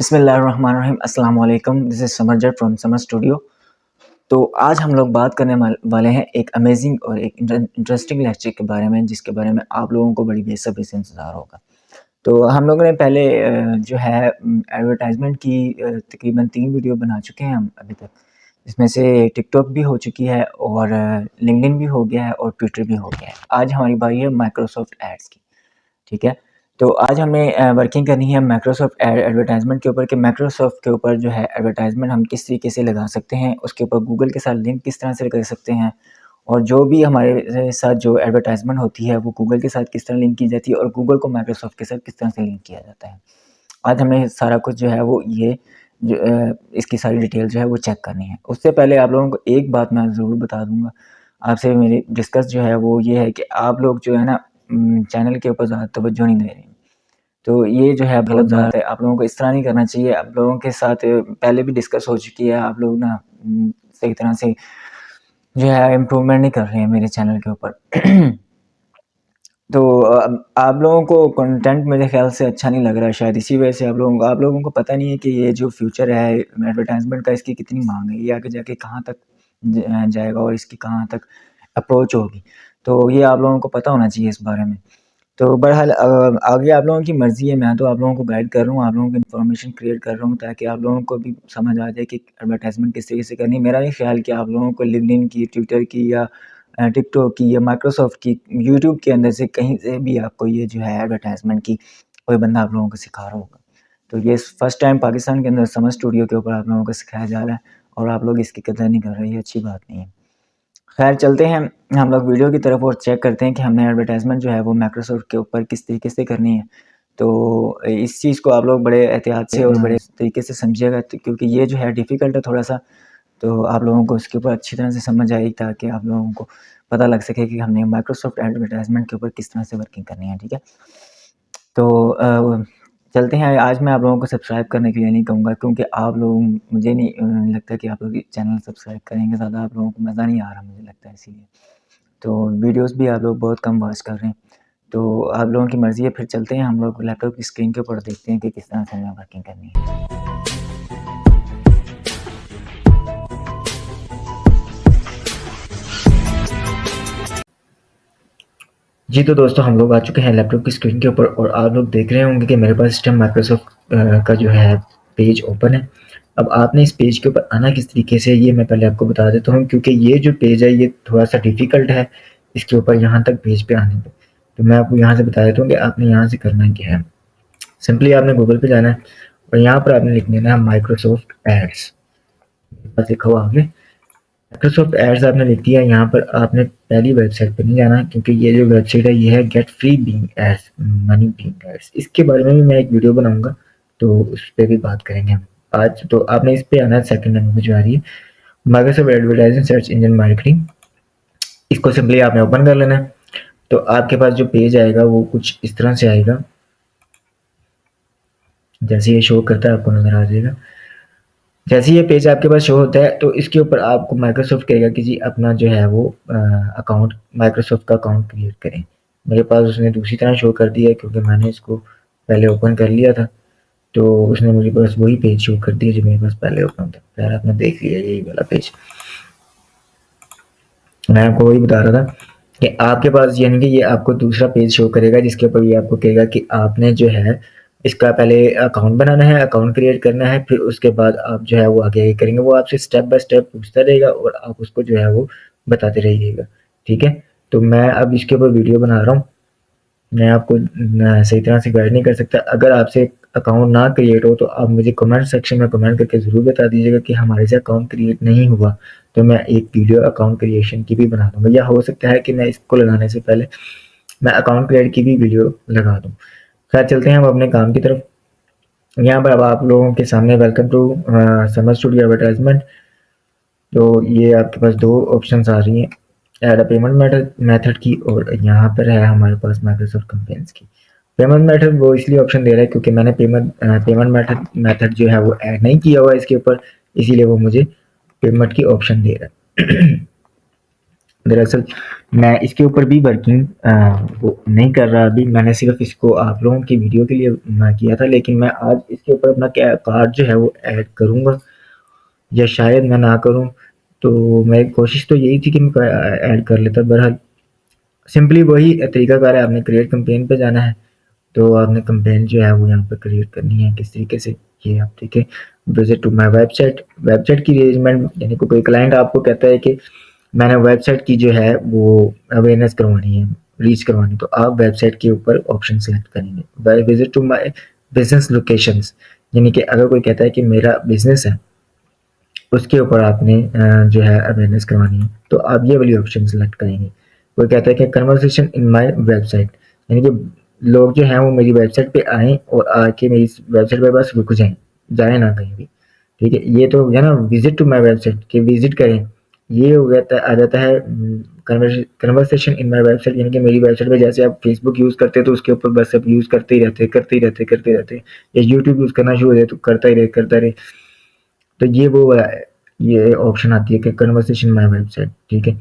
बिस्मिल्लाहिर्रहमानिर्रहीम अस्सलाम वालेकुम। दिस इज़ समरजर फ्रॉम समर स्टूडियो। तो आज हम लोग बात करने वाले हैं एक अमेजिंग और एक इंटरेस्टिंग लेक्चर के बारे में, जिसके बारे में आप लोगों को बड़ी बेसब्री से इंतज़ार होगा। तो हम लोगों ने पहले जो है एडवर्टाइजमेंट की तकरीबन 3 वीडियो बना चुके हैं हम अभी तक। इसमें से टिकटॉक भी हो चुकी है और लिंक्डइन भी हो गया है और ट्विटर भी हो गया है। आज हमारी बारी है माइक्रोसॉफ्ट एड्स की, ठीक है? तो आज हमें वर्किंग करनी है माइक्रोसॉफ्ट एडवर्टाइज़मेंट के ऊपर कि माइक्रोसॉफ्ट के ऊपर जो है एडवर्टाइज़मेंट हम किस तरीके से लगा सकते हैं, उसके ऊपर गूगल के साथ लिंक किस तरह से कर सकते हैं और जो भी हमारे साथ जो एडवर्टाइज़मेंट होती है वो गूगल के साथ किस तरह लिंक की जाती है और गूगल को माइक्रोसॉफ्ट के साथ किस तरह से लिंक किया जाता है। आज हमें सारा कुछ जो है वो ये जो इसकी सारी डिटेल जो है वो चेक करनी है। उससे पहले आप लोगों को एक बात मैं ज़रूर बता दूँगा, आपसे मेरी डिस्कस जो है वो ये है कि आप लोग जो है ना चैनल के ऊपर ज़्यादा तवज्जो नहीं दे रहे हैं। तो ये जो है बहुत बात है, आप लोगों को इस तरह नहीं करना चाहिए। आप लोगों के साथ पहले भी डिस्कस हो चुकी है, आप लोग ना सही तरह से जो है इम्प्रूवमेंट नहीं कर रहे हैं मेरे चैनल के ऊपर। तो आप लोगों को कंटेंट मेरे ख़्याल से अच्छा नहीं लग रहा है, शायद इसी वजह से आप लोगों को पता नहीं है कि ये जो फ्यूचर है एडवर्टाइज़मेंट का, इसकी कितनी माँग है, ये आगे जाके कहाँ तक जाएगा और इसकी कहाँ तक अप्रोच होगी। तो ये आप लोगों को पता होना चाहिए इस बारे में। तो बहरहाल आगे आप लोगों की मर्ज़ी है, मैं तो आप लोगों को गाइड कर रहा हूँ, आप लोगों को इन्फॉर्मेशन क्रिएट कर रहा हूँ ताकि आप लोगों को भी समझ आ जाए कि एडवर्टाइज़मेंट किस तरीके से करनी है। मेरा नहीं ख़्याल कि आप लोगों को लिंक्डइन की, ट्विटर की या टिकटॉक की या माइक्रोसॉफ्ट की, यूट्यूब के अंदर से कहीं से भी आपको ये जो है एडवर्टाइज़मेंट की कोई बंदा आप लोगों को सिखा रहा होगा। तो ये फर्स्ट टाइम पाकिस्तान के अंदर समर स्टूडियो के ऊपर आप लोगों को सिखाया जा रहा है और आप लोग इसकी कदर नहीं कर रहे, ये अच्छी बात नहीं है। खैर चलते हैं हम लोग वीडियो की तरफ और चेक करते हैं कि हमने एडवर्टाइज़मेंट जो है वो माइक्रोसॉफ्ट के ऊपर किस तरीके से करनी है। तो इस चीज़ को आप लोग बड़े एहतियात से और बड़े तरीके से समझिएगा, तो क्योंकि ये जो है डिफ़िकल्ट है थोड़ा-सा, तो आप लोगों को इसके ऊपर अच्छी तरह से समझ आएगी ताकि आप लोगों को पता लग सके कि हमने माइक्रोसॉफ्ट एडवर्टाइज़मेंट के ऊपर किस तरह से वर्किंग करनी है, ठीक है? तो चलते हैं। आज मैं आप लोगों को सब्सक्राइब करने के लिए नहीं कहूँगा क्योंकि आप लोग, मुझे नहीं लगता कि आप लोग चैनल सब्सक्राइब करेंगे, ज़्यादा आप लोगों को मज़ा नहीं आ रहा मुझे लगता है इसीलिए। तो वीडियोज़ भी आप लोग बहुत कम वॉच कर रहे हैं, तो आप लोगों की मर्ज़ी है। फिर चलते हैं, हम लोग लैपटॉप की स्क्रीन के ऊपर देखते हैं कि किस तरह से हमें वर्किंग करनी है। जी, तो दोस्तों हम लोग आ चुके हैं लैपटॉप की स्क्रीन के ऊपर और आप लोग देख रहे होंगे कि मेरे पास सिस्टम माइक्रोसॉफ्ट का जो है पेज ओपन है। अब आपने इस पेज के ऊपर आना किस तरीके से, ये मैं पहले आपको बता देता हूँ क्योंकि ये जो पेज है ये थोड़ा-सा डिफ़िकल्ट है इसके ऊपर यहाँ तक पेज पे आने पे। तो मैं आपको यहाँ से बता देता हूँ कि आपने यहाँ से करना क्या है। सिंपली आपने गूगल पे जाना है और यहाँ पर आपने लिख देना है माइक्रोसॉफ्ट एड्स। बस लिखा हुआ आगे माइक्रोसॉफ्ट एड्स आपने लिख दिया। यहाँ पर आपने पहली वेबसाइट पर नहीं जाना क्योंकि ये जो वेबसाइट है ये है get free Bing ads, money Bing ads. इसके बारे में भी मैं एक वीडियो बनाऊंगा तो उस पर भी बात करेंगे हम आज। तो आपने इस पे आना है, सेकंड नंबर जो आ रही है Microsoft advertising search engine marketing. इसको सिंपली आपने ओपन कर लेना है। तो आपके पास जो पेज आएगा वो कुछ इस तरह से आएगा, जैसे ये शो करता है आपको नजर आ जाएगा। जैसे ये पेज आपके पास शो होता है तो इसके ऊपर आपको माइक्रोसॉफ्ट कहेगा कि जी अपना जो है वो अकाउंट, माइक्रोसॉफ्ट का अकाउंट क्रिएट करें। मेरे पास उसने दूसरी तरह शो कर दिया है क्योंकि मैंने इसको पहले ओपन कर लिया था, तो उसने मुझे बस वही पेज शो कर दिया जो मेरे पास पहले ओपन था। यार आपने देख लिया यही वाला पेज। मैं आपको वही बता रहा था कि आपके पास यानी कि ये आपको दूसरा पेज शो करेगा जिसके ऊपर ये आपको कहेगा कि आपने जो है इसका पहले अकाउंट बनाना है, अकाउंट क्रिएट करना है, फिर उसके बाद आप जो है वो आगे करेंगे। वो आपसे स्टेप बाय स्टेप पूछता रहेगा और आप उसको जो है वो बताते रहिएगा, ठीक है? तो मैं अब इसके ऊपर वीडियो बना रहा हूँ, मैं आपको सही तरह से गाइड नहीं कर सकता। अगर आपसे अकाउंट ना क्रिएट हो तो आप मुझे कमेंट सेक्शन में कमेंट करके ज़रूर बता दीजिएगा कि हमारे से अकाउंट क्रिएट नहीं हुआ, तो मैं एक वीडियो अकाउंट क्रिएशन की भी बना दूंगा, या हो सकता है कि मैं इसको लगाने से पहले मैं अकाउंट क्रिएट की भी वीडियो लगा दूँ। खैर चलते हैं हम अपने काम की तरफ। यहाँ पर अब आप लोगों के सामने welcome to summer studio advertisement. तो ये आपके पास दो ऑप्शंस आ रही हैं, ऐड अ पेमेंट मेथड की और यहाँ पर है हमारे पास माइक्रोसॉफ्ट कैंपेन्स की। पेमेंट मेथड वो इसलिए ऑप्शन दे रहा है क्योंकि मैंने पेमेंट मेथड जो है वो ऐड नहीं किया हुआ है इसके ऊपर, इसीलिए वो मुझे पेमेंट की ऑप्शन दे रहा है। दरअसल मैं इसके ऊपर भी वर्किंग वो नहीं कर रहा अभी, मैंने सिर्फ इसको आप लोगों की वीडियो के लिए किया था, लेकिन मैं आज इसके ऊपर अपना कार्ड जो है वो ऐड करूँगा, या शायद मैं ना करूँ। तो मेरी कोशिश तो यही थी कि मैं ऐड कर लेता। बहरहाल सिंपली वही तरीकाकार है, आपने क्रिएट कैंपेन पे जाना है, तो आपने कैंपेन जो है वो यहाँ पे क्रिएट करनी है किस तरीके से, ये आप देखें। Visit to my website, website की अरेंजमेंट, यानी कि कोई क्लाइंट आपको कहता है कि मैंने वेबसाइट की जो है वो अवेयरनेस करवानी है, रीच करवानी, तो आप वेबसाइट के ऊपर ऑप्शन सेलेक्ट करेंगे। Visit to my business locations, यानी कि अगर कोई कहता है कि मेरा बिजनेस है, उसके ऊपर आपने जो है अवेयरनेस करवानी है, तो आप ये वाली ऑप्शन सेलेक्ट करेंगे। कोई कहता है कि कन्वर्सेशन इन माय वेबसाइट, यानी कि लोग जो हैं वो मेरी वेबसाइट पे आएँ और आके मेरी वेबसाइट पे बस रुक जाएँ, जाएँ ना कहीं भी। ठीक है, ये तो हो गया ना विजिट टू माय वेबसाइट, कि विजिट करें। ये हो जाता आ जाता है कन्वर्सेशन इन माय वेबसाइट, यानी कि मेरी वेबसाइट पे जैसे आप फेसबुक यूज़ करते हैं तो उसके ऊपर बस आप यूज़ करते ही रहते, करते ही रहते, करते रहते, या यूट्यूब यूज़ करना शुरू हो जाए तो करता ही रहे, करता रहे। तो ये वो वाला है, ये ऑप्शन आती है कि कन्वर्सेशन माय वेबसाइट, ठीक है।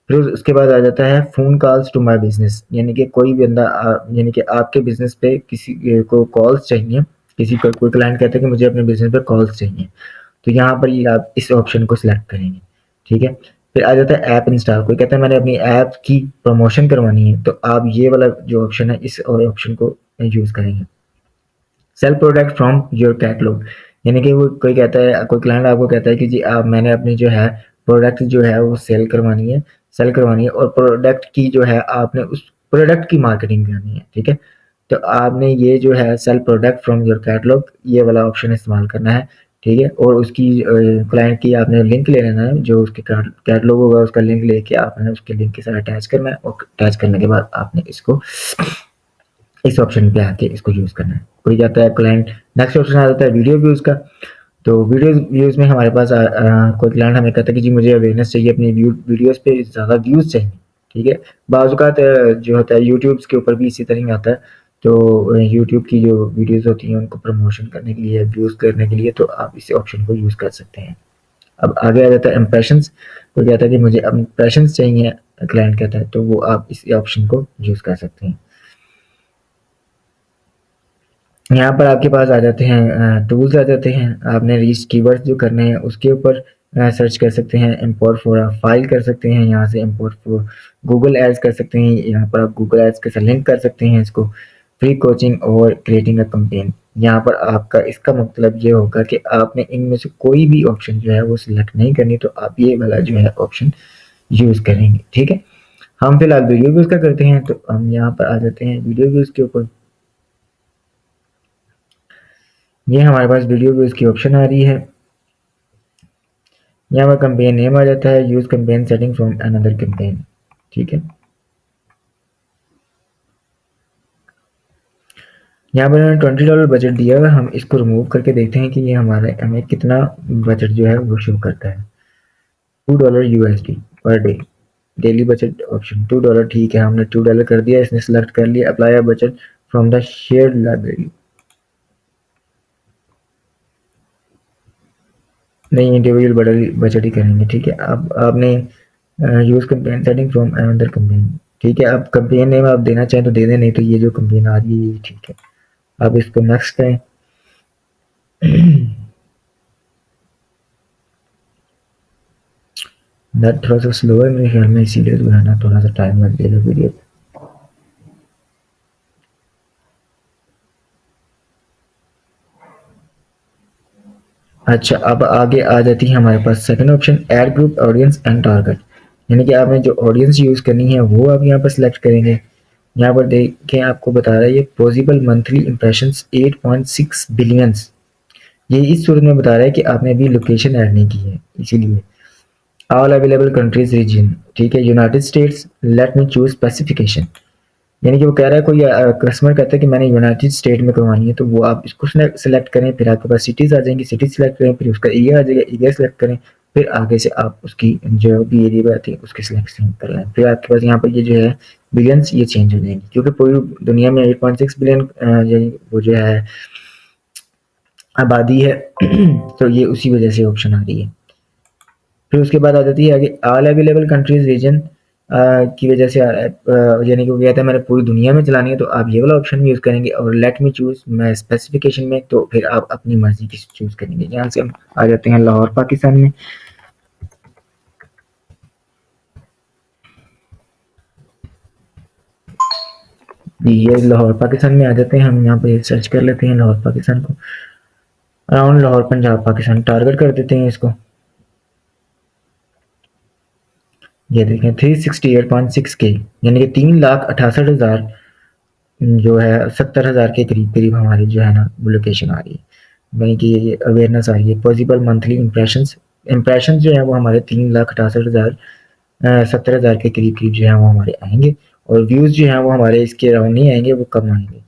फिर उसके बाद आ जाता है phone calls to my business, यानी कि कोई बंदा यानी कि आपके बिज़नेस पे किसी को कॉल्स चाहिए, किसी को कोई क्लाइंट कहता है कि मुझे अपने बिज़नेस पे कॉल्स चाहिए, तो यहाँ पर ये आप इस ऑप्शन को सिलेक्ट करेंगे, ठीक है। फिर आ जाता है ऐप इंस्टॉल, कोई कहता है मैंने अपनी ऐप की प्रमोशन करवानी है, तो आप ये वाला जो ऑप्शन है इस ऑप्शन को यूज़ करेंगे। Sell product from your catalog, यानी कि वो कोई कहता है, कोई क्लाइंट आपको कहता है कि जी आप मैंने अपनी जो है प्रोडक्ट जो है वो सेल करवानी है, और प्रोडक्ट की जो है आपने उस प्रोडक्ट की मार्केटिंग करनी है, ठीक है। तो आपने ये जो है sell product from your catalog, ये वाला ऑप्शन इस्तेमाल करना है, ठीक है। और उसकी क्लाइंट की आपने लिंक ले लेना है, जो उसके कैटलॉग होगा उसका लिंक लेके आपने उसके लिंक के साथ अटैच करना है, और अटैच करने के बाद आपने इसको इस ऑप्शन पे आके इसको यूज़ करना है। कोई जाता है क्लाइंट, नेक्स्ट ऑप्शन आ जाता है वीडियो व्यूज़ का। तो वीडियोज़ व्यूज़ में हमारे पास कोई क्लाइंट हमें कहता है कि जी मुझे अवेयरनेस चाहिए, अपनी वीडियोज़ पे ज़्यादा व्यूज़ चाहिए, ठीक है। बाज़ औक़ात जो होता है यूट्यूब के ऊपर भी इसी तरह ही आता है। तो यूट्यूब की जो वीडियोज़ होती हैं उनको प्रमोशन करने के लिए, व्यूज़ करने के लिए, तो आप इस ऑप्शन को यूज़ कर सकते हैं। अब आगे आ जाता है इम्प्रेशंस, कोई कहता है कि मुझे इम्प्रेशंस चाहिए, क्लाइंट कहता है, तो वो आप इस ऑप्शन को यूज़ कर सकते हैं। यहाँ पर आपके पास आ जाते हैं टूल्स आ जाते हैं, आपने रीच कीवर्ड्स जो करने हैं उसके ऊपर सर्च कर सकते हैं, इंपोर्ट फॉर अ फाइल कर सकते हैं, यहाँ से इंपोर्ट फॉर गूगल एड्स कर सकते हैं, यहाँ पर आप गूगल एड्स के साथ लिंक कर सकते हैं इसको। फ्री कोचिंग और क्रिएटिंग अ कैंपेन, यहाँ पर आपका इसका मतलब ये होगा कि आपने इनमें से कोई भी ऑप्शन जो है वो सिलेक्ट नहीं करनी, तो आप ये वाला जो है ऑप्शन यूज़ करेंगे, ठीक है। हम फिलहाल वीडियो व्यूज़ का करते हैं, तो हम यहाँ पर आ जाते हैं वीडियो व्यूज़ के ऊपर। ये हमारे पास वीडियो व्यूज़ की ऑप्शन आ रही है, यहाँ पर कैंपेन नेम आ जाता है, use campaign setting from another campaign, ठीक है। यहाँ पर उन्होंने $20 बजट दिया हुआ है, हम इसको रिमूव करके देखते हैं कि ये हमें कितना बजट जो है वो शो करता है। $2 USD per day, daily budget option $2, ठीक है, हमने $2 कर दिया, इसने सेलेक्ट कर लिया। Apply a budget from the shared library, नहीं इंडिविजुअल बजट ही करेंगे, ठीक है। अब आपने use campaign setting from another campaign, ठीक है। अब कैंपेन नेम आप देना चाहें तो दे दें, नहीं तो ये जो कैंपेन आ रही है ये ठीक है। आप इसको नेक्स्ट करें। नेट थोड़ा सा स्लो है मेरे ख्याल में, इसीलिए जो है ना थोड़ा सा टाइम लग जाएगा वीडियो। अच्छा, अब आगे आ जाती है हमारे पास second option, add group audience and target, यानी कि आपने जो ऑडियंस यूज़ करनी है वो आप यहाँ पर सिलेक्ट करेंगे। यहाँ पर देखें आपको बता रहा है ये पॉसिबल मंथली इंप्रेशंस 8.6 बिलियंस, ये इस सूरत में बता रहा है कि आपने अभी लोकेशन ऐड नहीं की है, इसीलिए। ऑल अवेलेबल कंट्रीज रीजन, ठीक है, United states, let me choose specification, यानी कि वो कह रहा है कोई कस्टमर कहता है कि मैंने यूनाइटेड स्टेट में करवानी है, तो वो आप इसको सेलेक्ट करें, फिर आपके पास सिटीज़ आ जाएंगी, सिटी सेलेक्ट करें, फिर उसका एरिया आ जाएगा, एरिया सेलेक्ट करें, फिर आगे से आप उसकी जो भी एरिया पे आती है उसकी सिलेक्शन कर लें, फिर आपके पास यहाँ पर ये जो है बिलियंस ये चेंज हो जाएंगी, क्योंकि पूरी दुनिया में 8.6 बिलियन वो जो है आबादी है। तो ये उसी वजह से ऑप्शन आ रही है। फिर उसके बाद आ जाती है आगे ऑल अवेलेबल कंट्रीज रीजन, की वजह से यानी कि वो कहता है मैंने पूरी दुनिया में चलानी है, तो आप ये वाला ऑप्शन यूज़ करेंगे और लेट मी चूज़ मैं स्पेसिफिकेशन में, तो फिर आप अपनी मर्ज़ी की चूज़ करेंगे। यहाँ से हम आ जाते हैं लाहौर पाकिस्तान में। ये लाहौर पाकिस्तान में आ जाते हैं, हम यहाँ पे सर्च कर लेते हैं लाहौर पाकिस्तान को, अराउंड लाहौर पंजाब पाकिस्तान टारगेट कर देते हैं इसको। ये देखें 368.6 के, यानी कि 3,68,000 जो है 70,000 के करीब करीब हमारी जो है ना वो लोकेशन आ रही है, यानी कि ये अवेयरनेस आ रही है। पॉसिबल मंथली इम्प्रेशंस, इम्प्रेशंस जो है वो हमारे 3,68,000 70,000 के करीब करीब जो है वो हमारे आएंगे, और व्यूज़ जो है वो हमारे इसके अराउंड नहीं आएंगे, वो कम आएंगे।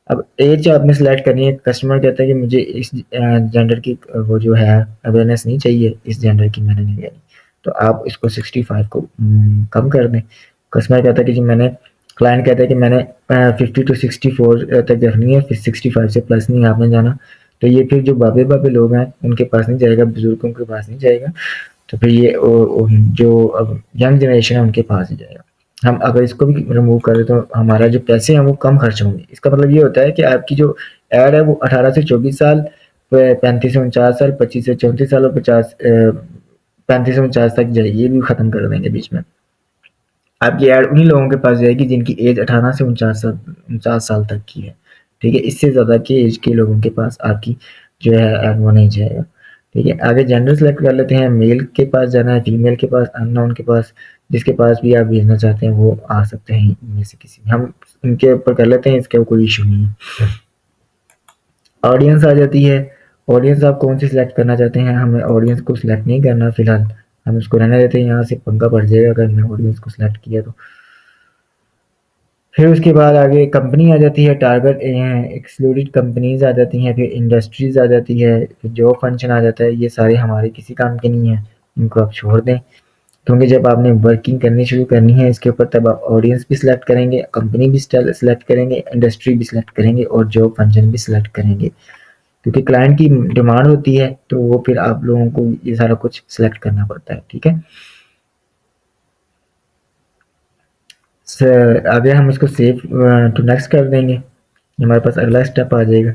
अब एज आपने सेलेक्ट करनी है। कस्टमर कहता है कि मुझे इस जेंडर की वो जो है अवेयरनेस नहीं चाहिए, इस जेंडर की मैंने नहीं लेनी, तो आप इसको 65 को कम कर दें। कस्टमर कहता है कि जी मैंने, क्लाइंट कहता है कि मैंने 50 टू 64 तक देखनी है, फिर 65 से प्लस नहीं आपने जाना, तो ये फिर जो बाबे बाबे लोग हैं उनके पास नहीं जाएगा, बुजुर्गों के पास नहीं जाएगा, तो फिर ये जो अब यंग जनरेशन है उनके पास ही जाएगा। हम अगर इसको भी रिमूव करें तो हमारा जो पैसे हैं वो कम खर्च होंगे। इसका मतलब ये होता है कि आपकी जो ऐड है वो 18 से 24 साल, 35 से 49 साल, 25 से 34 साल और 35 से 49 तक जाएगी, ये भी खत्म कर देंगे बीच में। आपकी ऐड उन्हीं लोगों के पास जाएगी जिनकी एज 18 से 49 साल तक की है। ठीक है, इससे ज़्यादा की एज के लोगों के पास आपकी जो है ऐड वो नहीं जाएगा। ठीक है, आगे जेंडर सेलेक्ट कर लेते हैं। मेल के पास जाना है, फीमेल के पास, अननोन के पास, जिसके पास भी आप भेजना चाहते हैं वो आ सकते हैं इनमें से किसी, हम इनके ऊपर कर लेते हैं, इसका कोई इशू नहीं है। ऑडियंस आ जाती है। ऑडियंस आप कौन सी सिलेक्ट करना चाहते हैं, हमें ऑडियंस को सिलेक्ट नहीं करना फिलहाल, हम इसको रहने देते हैं, यहाँ से पंगा पड़ जाएगा अगर हमने ऑडियंस को सिलेक्ट किया तो। फिर उसके बाद आगे कंपनी आ जाती है, टारगेट एक्सक्लूडेड कंपनीज आ जाती हैं, फिर इंडस्ट्रीज आ जाती है, फिर जॉब फंक्शन आ जाता है। ये सारे हमारे किसी काम के नहीं है, इनको आप छोड़ दें, क्योंकि जब आपने वर्किंग करनी शुरू करनी है इसके ऊपर, तब आप ऑडियंस भी सिलेक्ट करेंगे, कंपनी भी सिलेक्ट करेंगे, इंडस्ट्री भी सिलेक्ट करेंगे और जॉब फंक्शन भी सिलेक्ट करेंगे, क्योंकि क्लाइंट की डिमांड होती है, तो वो फिर आप लोगों को ये सारा कुछ सिलेक्ट करना पड़ता है। ठीक है, आगे हम इसको सेव टू नेक्स्ट कर देंगे, हमारे पास अगला स्टेप आ जाएगा,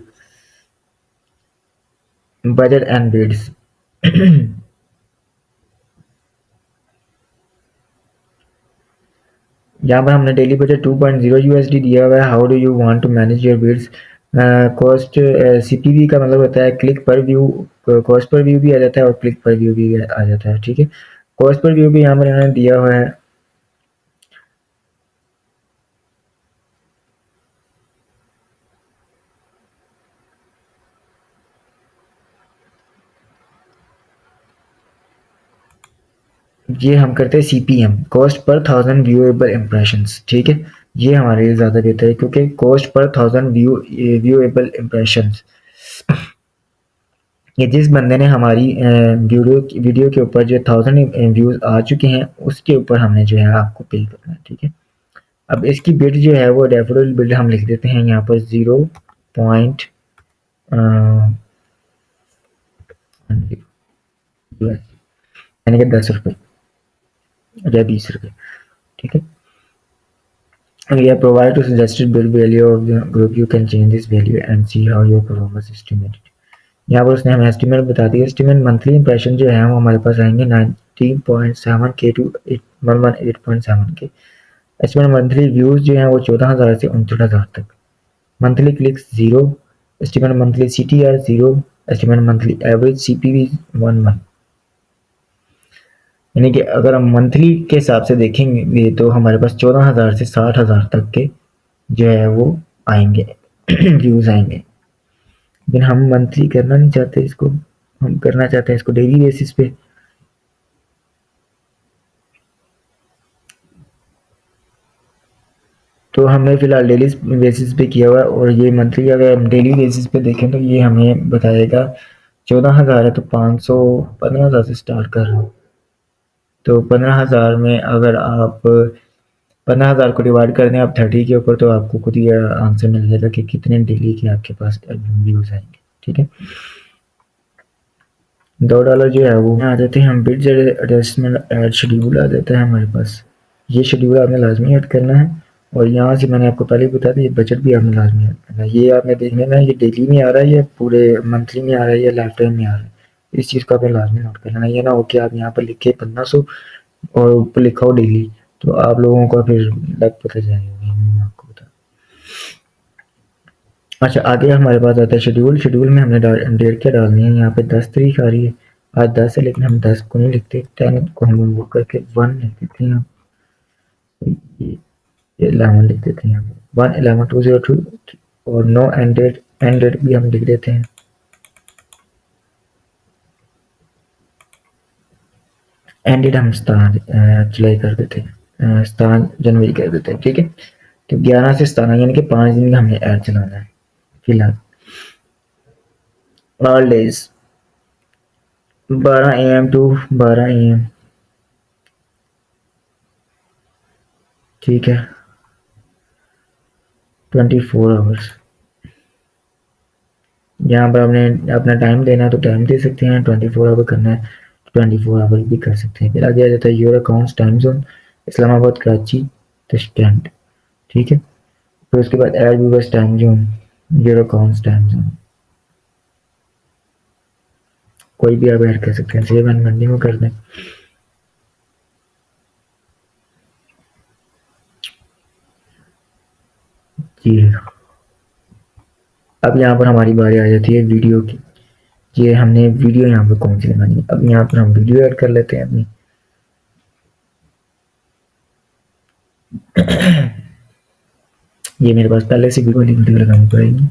बजट एंड बिड्स। यहाँ पर हमने डेली बजट 2.0 यूएसडी दिया हुआ है। How do you want to manage your bids. Cost CPV का मतलब होता है क्लिक पर व्यू, कॉस्ट पर व्यू भी आ जाता है और क्लिक पर व्यू भी आ जाता है। ठीक है, कॉस्ट पर व्यू भी यहाँ पर इन्होंने दिया हुआ है। ये हम करते हैं CPM, cost per 1000 viewable impressions. ठीक है, ये हमारे लिए ज़्यादा बेहतर है, क्योंकि कॉस्ट पर 1000 व्यूएबल इम्प्रेशंस, ये जिस बंदे ने हमारी वीडियो के ऊपर जो 1000 व्यूज आ चुके हैं उसके ऊपर हमने जो है आपको पे करना है। ठीक है, अब इसकी बिड जो है वो डेफोडिल बिड हम लिख देते हैं यहाँ पर 0 पॉइंट यानी कि 10 रुपये या 20 रुपये। ठीक है, we are provided to suggested bid value of the group, you can change this value and see how your performance estimated। यहाँ पर उसने हमें एस्टिमेट बता दिया। एस्टिमेट मंथली इंप्रेशन जो है वो हमारे पास आएंगे 19.7 के टू 118.7 के। एस्टिमेट मंथली व्यूज जो है वो 14,000 से 69,000 तक। Monthly clicks 0। Estimate monthly CTR 0। Estimate monthly average CPV 1 यानी कि अगर हम मंथली के हिसाब से देखेंगे तो हमारे पास 14,000 से 60,000 तक के जो है वो आएंगे व्यूज आएंगे, लेकिन हम मंथली करना नहीं चाहते इसको, हम करना चाहते हैं इसको डेली बेसिस पे। तो हमने फिलहाल डेली बेसिस पे किया हुआ है, और ये मंथली अगर हम डेली बेसिस पे देखें तो ये हमें बताएगा 14,000 है तो 500 15,000 से स्टार्ट कर रहे हैं, तो 15,000 में अगर आप 15,000 को डिवाइड कर दें आप 30 के ऊपर, तो आपको खुद ही आंसर मिल जाएगा कि कितने डेली के आपके पास व्यूज आएंगे। ठीक है, $2 जो है वो आ जाते हैं हम बिड एडजस्टमेंट एड शेड्यूल आ जाता है हमारे पास। ये शेड्यूल आपने लाजमी ऐड करना है। और यहाँ से मैंने आपको पहले ही बता दिया, ये बजट भी आपने लाजमी ऐड करना है। ये आपने देखना है ये डेली में आ रहा है या पूरे मंथली में आ रहा है या लाइफ टाइम में आ रहा है, इस चीज़ को आपने लाजमी नोट कर लेना। ये ना हो कि आप यहाँ पर लिखे 1500 और ऊपर लिखा हो डेली, तो आप लोगों का फिर लग पता जाएगा। मैं आपको बता, अच्छा आगे हमारे पास आता है शेड्यूल। शेड्यूल में हमने डेट क्या डालनी है, यहाँ पे 10 तारीख आ रही है, आज 10 है, लेकिन हम 10 को नहीं लिखते, 10 को हम वो करके 1 लिख देते हैं। ये 11 लिख देते हैं, 1/11/2002। और नो एंड डेट भी हम लिख देते हैं। एंड डेट हम 17 जुलाई कर देते हैं, 17 जनवरी कर देते हैं, ठीक है। तो 11 से 17 यानी कि 5 दिन का हमने ऐड चलाना है फिलहाल। All days 12 AM to 12 AM, ठीक है। 24 आवर्स, यहाँ पर आपने अपना टाइम देना है तो टाइम दे सकते हैं, 24 आवर करना है 24 आवर भी कर सकते हैं। फिर आगे आ जाता है your accounts time zone, Islamabad, Karachi, Tashkent, ठीक है। फिर उसके बाद ad viewers time zone, your accounts time zone, कोई भी आप ऐड कर सकते हैं, सेव एंड मंडी में कर दें। जी, अब यहाँ पर हमारी बारी आ जाती है वीडियो की। ये हमने वीडियो यहाँ पर कौन सी लगानी है, अब यहाँ पर हम वीडियो ऐड कर लेते हैं अपनी। ये मेरे पास पहले से वीडियो लगानी पड़ेगी।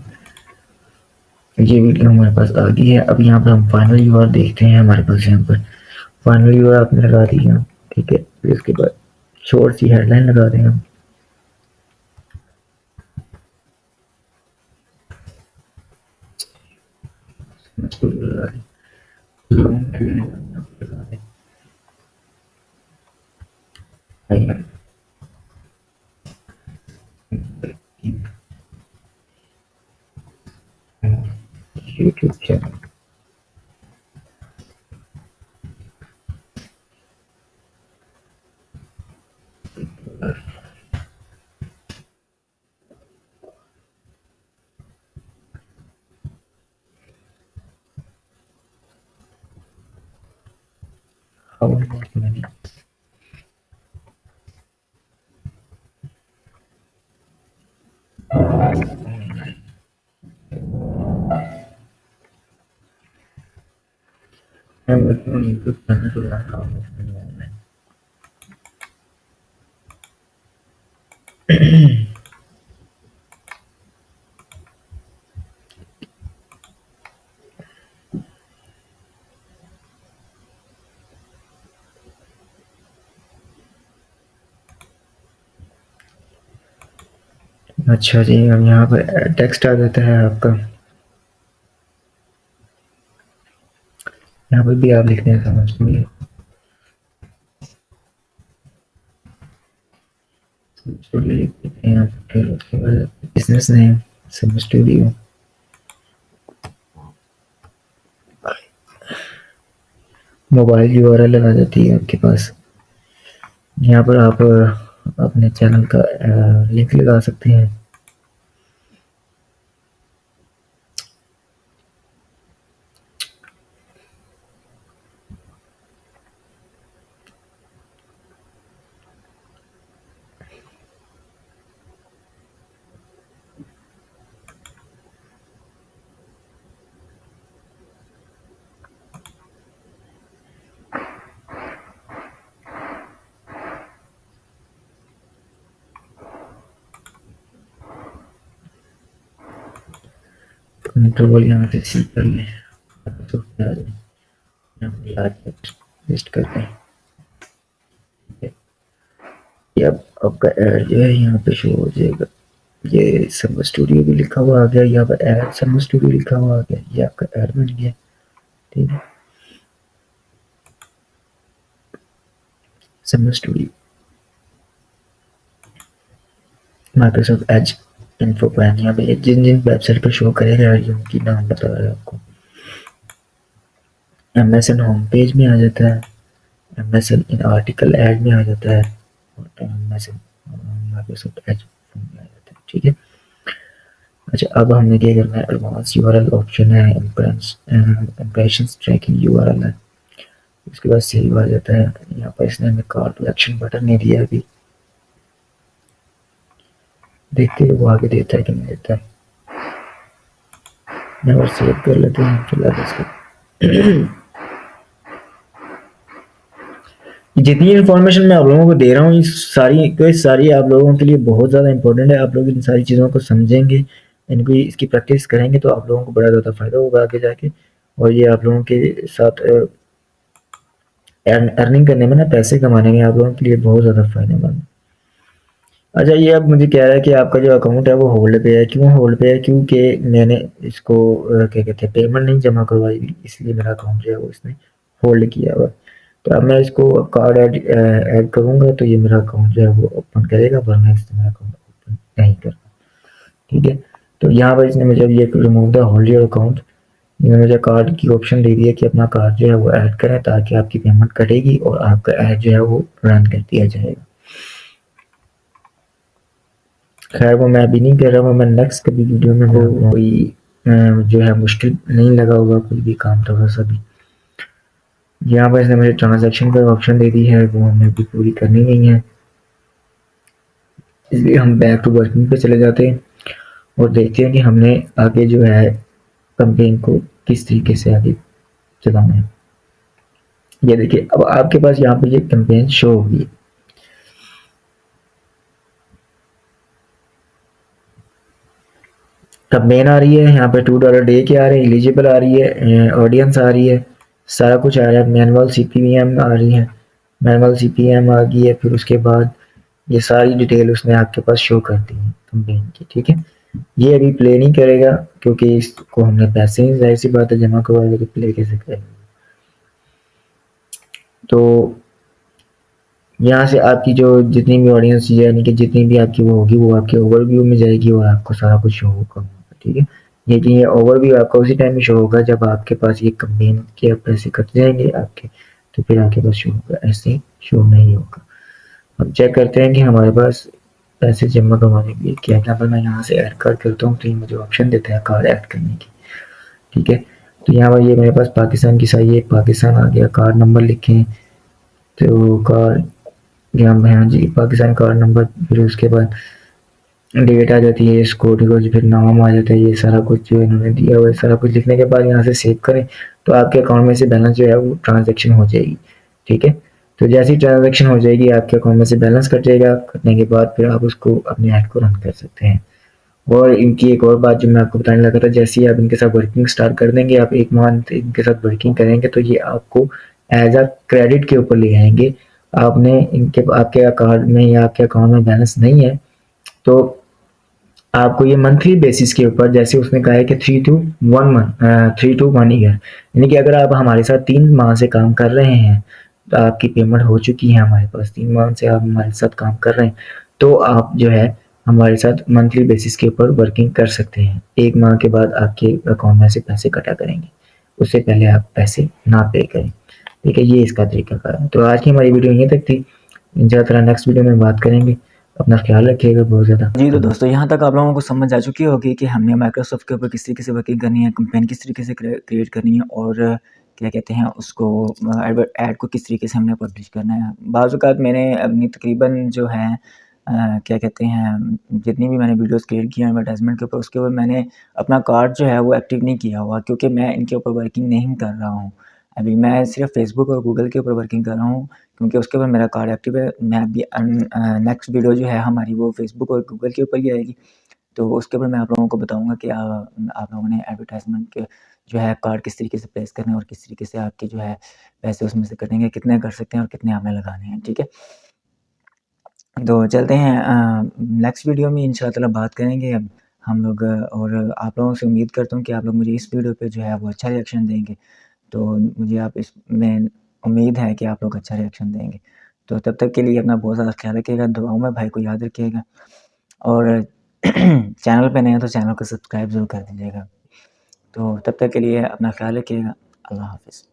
ये वीडियो हमारे पास आ गई है। अब यहाँ पर हम फाइनल यूआर देखते हैं, हमारे पास यहाँ पर फाइनल यूआर आपने लगा दिया, ठीक है। फिर उसके बाद शॉर्ट सी हेडलाइन लगा दें हम। यूट्यूब चैनल, यूट्यूब चैनल चला। अच्छा जी, अब यहाँ पर टेक्स्ट आ जाता है आपका, यहाँ पर भी आप लिखते हैं समझ में, बिजनेस नेम समझ स्टूडियो, मोबाइल यूआरएल लगा जाती है आपके पास। यहाँ पर आप अपने चैनल का लिंक लगा सकते हैं। कंट्रोल यहाँ से सी कर लें, तो पेस्ट करते हैं। ये अब आपका ऐड जो है यहाँ पे शो हो जाएगा। ये समर स्टूडियो भी लिखा हुआ आ गया, यहाँ पर ऐड समर स्टूडियो लिखा हुआ आ गया, ये आपका ऐड बन गया, ठीक है। Summer studio Microsoft Edge info pan, यहाँ पे जिन जिन वेबसाइट पर शो करेगा उनकी नाम बता रहा है आपको। एमएसएन होम पेज में आ जाता है, एमएसएन इन आर्टिकल ऐड में आ जाता है, मैसेज माइक्रोसॉफ्ट एज आ जाता है, ठीक है। अच्छा, अब हमने क्या करना है, एडवांस यूआरएल ऑप्शन है, इम्प्रेशंस ट्रैकिंग यूआरएल है, उसके बाद सेव आ जाता है। यहाँ पर इसने हमें कॉल टू एक्शन बटन नहीं दिया अभी, देखते हैं वो आगे देता है कि नहीं देता है। मैं और सेव कर लेते हैं फिलहाल इसको। जितनी इन्फॉर्मेशन मैं आप लोगों को दे रहा हूँ, ये सारी आप लोगों के लिए बहुत ज़्यादा इंपॉर्टेंट है। आप लोग इन सारी चीज़ों को समझेंगे, इनको इसकी प्रैक्टिस करेंगे तो आप लोगों को बड़ा ज़्यादा फ़ायदा होगा आगे जाके, और ये आप लोगों के साथ अर्निंग करने में ना, पैसे कमाने में आप लोगों के लिए बहुत ज़्यादा फ़ायदेमंद है। अच्छा, ये अब मुझे कह रहा है कि आपका जो अकाउंट है वो होल्ड पे है। क्यों होल्ड पे है? क्योंकि मैंने इसको क्या कहते हैं, पेमेंट नहीं जमा करवाई हुई, इसलिए मेरा अकाउंट जो है वो इसने होल्ड किया हुआ है। तो अब मैं इसको कार्ड ऐड करूँगा तो ये मेरा अकाउंट जो है वो ओपन करेगा, वरना इससे मेरा अकाउंट ओपन नहीं करना, ठीक है। तो यहाँ पर इसने मुझे ये remove the hold your account, इन्होंने मुझे कार्ड की ऑप्शन दे दी है कि अपना कार्ड जो है वो ऐड करें, ताकि आपकी पेमेंट कटेगी और आपका ऐड जो है वो रन कर दिया जाएगा। खैर वो मैं अभी नहीं कर रहा हूँ, मैं नेक्स्ट कभी वीडियो में कोई जो है मुश्किल नहीं लगा होगा कोई भी काम थोड़ा सा भी। यहाँ पर इसने मुझे ट्रांजैक्शन का ऑप्शन दे दी है, वो हमने भी पूरी करनी नहीं है, इसलिए हम बैक टू वर्किंग पे चले जाते हैं और देखते हैं कि हमने आगे जो है कंपेन को किस तरीके से आगे चलाना है। ये देखिए, अब आपके पास यहाँ पे ये कंपेन शो होगी। कंपेन आ रही है, यहाँ पे $2 डे के आ रहे हैं, एलिजिबल आ रही है, ऑडियंस आ रही है, सारा कुछ आ रहा है। मैनुअल सीपीएम आ रही है, मैनुअल सीपीएम आ गई है। फिर उसके बाद ये सारी डिटेल उसने आपके पास शो कर दी है कंपेन की, ठीक है। ये अभी प्ले नहीं करेगा क्योंकि इसको हमने पैसे ही जाहिर सी बात है जमा करवाए, तो प्ले कैसे करेंगे। तो यहाँ से आपकी जो जितनी भी ऑडियंस यानी कि जितनी भी आपकी वो होगी, वो आपके ओवरव्यू में जाएगी और आपको सारा कुछ शो होगा, ठीक है। लेकिन ये ओवरव्यू आपको उसी टाइम में शो होगा जब आपके पास ये कंपेन के पैसे कट जाएंगे आपके, तो फिर आपके पास शो होगा, ऐसे शो नहीं होगा। अब चेक करते हैं कि हमारे पास पैसे जमा करवाने के लिए क्या क्या। मैं यहाँ से ऐड कार्ड करता हूँ तो ये मुझे ऑप्शन देता है कार्ड ऐड करने की, ठीक है। तो यहाँ पर ये मेरे पास पाकिस्तान की सही है, पाकिस्तान आ गया, कार्ड नंबर लिखें तो कार्ड यहाँ हाँ जी पाकिस्तान कार्ड नंबर, फिर उसके बाद डेट आ जाती है, इसको ठीक है, फिर नाम आ जाता है, ये सारा कुछ जो इन्होंने दिया हुआ है। सारा कुछ लिखने के बाद यहाँ से सेव करें तो आपके अकाउंट में से बैलेंस जो है वो ट्रांजेक्शन हो जाएगी, ठीक है। तो जैसी ट्रांजेक्शन हो जाएगी आपके अकाउंट में से बैलेंस कट जाएगा, कटने के बाद फिर आप उसको अपने ऐड को रन कर सकते हैं। और इनकी एक और बात जो मैं आपको बताने लगा था, जैसे ही आप इनके साथ वर्किंग स्टार्ट कर देंगे, आप 1 मंथ इनके साथ वर्किंग करेंगे तो ये आपको एज अ क्रेडिट के ऊपर ले आएंगे। आपने इनके आपके कार्ड में या आपके अकाउंट में बैलेंस नहीं है तो आपको ये मंथली बेसिस के ऊपर, जैसे उसने कहा है कि 3 to 1 ईयर, यानी कि अगर आप हमारे साथ 3 माह से काम कर रहे हैं तो आपकी पेमेंट हो चुकी है हमारे पास, 3 माह से आप हमारे साथ काम कर रहे हैं तो आप जो है हमारे साथ मंथली बेसिस के ऊपर वर्किंग कर सकते हैं। 1 माह के बाद आपके अकाउंट में से पैसे कटा करेंगे, उससे पहले आप पैसे ना पे करें, ठीक है। ये इसका तरीका है। तो आज की हमारी वीडियो यहीं तक थी, इंशाल्लाह नेक्स्ट वीडियो में बात करेंगे। अपना ख्याल रखिएगा बहुत ज़्यादा। जी, तो दोस्तों यहाँ तक आप लोगों को समझ आ चुकी होगी कि हमने माइक्रोसॉफ्ट के ऊपर किस तरीके से वर्किंग करनी है, कैंपेन किस तरीके से क्रिएट करनी है और क्या कहते हैं उसको ऐड को किस तरीके से हमने पब्लिश करना है। बाज़ औक़ात मैंने अपनी तकरीबन जो है क्या कहते हैं जितनी भी मैंने वीडियोज़ क्रिएट की हैं एडवर्टाइज़मेंट के ऊपर, उसके ऊपर मैंने अपना कार्ड जो है वो एक्टिव नहीं किया हुआ, क्योंकि मैं इनके ऊपर वर्किंग नहीं कर रहा हूँ। अभी मैं सिर्फ़ फ़ेसबुक और गूगल के ऊपर वर्किंग कर रहा हूँ, क्योंकि उसके ऊपर मेरा कार्ड एक्टिव है। मैं अभी नेक्स्ट वीडियो जो है हमारी वो फ़ेसबुक और गूगल के ऊपर ही आएगी। तो उसके ऊपर मैं आप लोगों को बताऊँगा कि आप लोगों ने एडवर्टाइज़मेंट के जो है कार्ड किस तरीके से प्लेस करने हैं और किस तरीके से आपके जो है पैसे उसमें से कटेंगे, कितने कर सकते हैं और कितने आपने लगाने हैं, ठीक है। तो चलते हैं नेक्स्ट वीडियो में इंशाअल्लाह ताला बात करेंगे अब हम लोग, और आप लोगों से उम्मीद करता हूँ कि आप लोग मुझे इस वीडियो पे जो है वो अच्छा रिएक्शन देंगे। तो मुझे आप इसमें उम्मीद है कि आप लोग अच्छा रिएक्शन देंगे। तो तब तक के लिए अपना बहुत ज़्यादा ख़्याल रखिएगा, दुआओं में भाई को याद रखिएगा और चैनल पे नए हैं तो चैनल को सब्सक्राइब ज़रूर कर दीजिएगा। तो तब तक के लिए अपना ख़्याल रखिएगा। अल्लाह हाफ़िज़।